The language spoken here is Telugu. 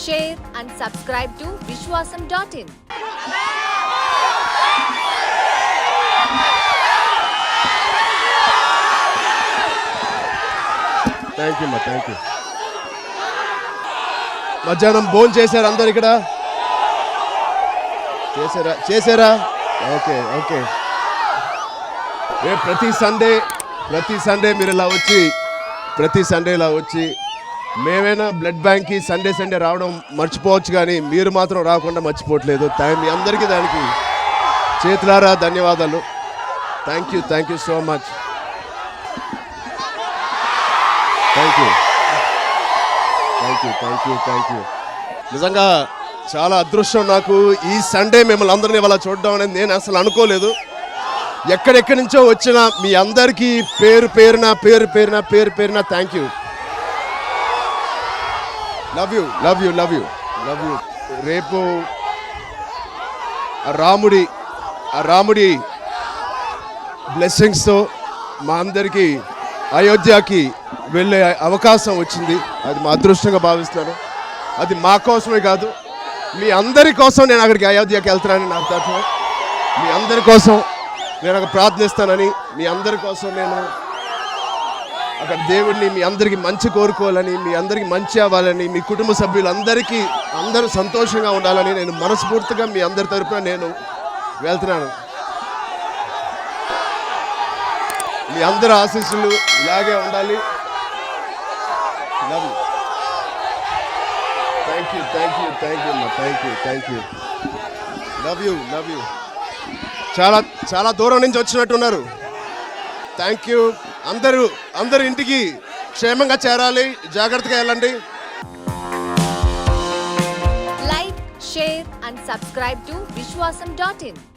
share and subscribe to Vishwasam.in. Thank you thank you. మధ్యాహ్నం భోజనం చేశారు అందరు ఇక్కడ? చేశారా? Okay okay. ప్రతి సండే మీరు ఇలా వచ్చి ఇలా వచ్చి మేమైనా బ్లడ్ బ్యాంక్కి సండే రావడం మర్చిపోవచ్చు, కానీ మీరు మాత్రం రాకుండా మర్చిపోవట్లేదు. మీ అందరికీ దానికి చేతులారా ధన్యవాదాలు. Thank you so much. Thank you. నిజంగా చాలా అదృష్టం నాకు ఈ సండే మిమ్మల్ని అందరినీ ఇవాళ చూడడం అనేది నేను అసలు అనుకోలేదు. ఎక్కడెక్కడి నుంచో వచ్చిన మీ అందరికీ పేరు పేరున థ్యాంక్ యూ. Love you. రేపు ఆ రాముడి బ్లెస్సింగ్స్తో మా అందరికీ అయోధ్యకి వెళ్ళే అవకాశం వచ్చింది. అది మా అదృష్టంగా భావిస్తున్నాను. అది మా కోసమే కాదు, మీ అందరి కోసం నేను అక్కడికి అయోధ్యకి వెళ్తున్నానని నాకు తత్వం. మీ అందరి కోసం నేను అక్కడ ప్రార్థిస్తానని, మీ అందరి కోసం నేను అక్కడ దేవుడిని మీ అందరికీ మంచి కోరుకోవాలని, మీ అందరికీ మంచి అవ్వాలని, మీ కుటుంబ సభ్యులందరికీ అందరూ సంతోషంగా ఉండాలని నేను మనస్ఫూర్తిగా మీ అందరి తరపున నేను వెళ్తున్నాను. మీ అందరి ఆశీస్సులు ఇలాగే ఉండాలి. Thank you. Love you. చాలా దూరం నుంచి వచ్చినట్టున్నారు. Thank you. అందరూ ఇంటికి క్షేమంగా చేరాలి, జాగ్రత్తగా వెళ్ళండి. Like, share and subscribe to Vishwasam.in.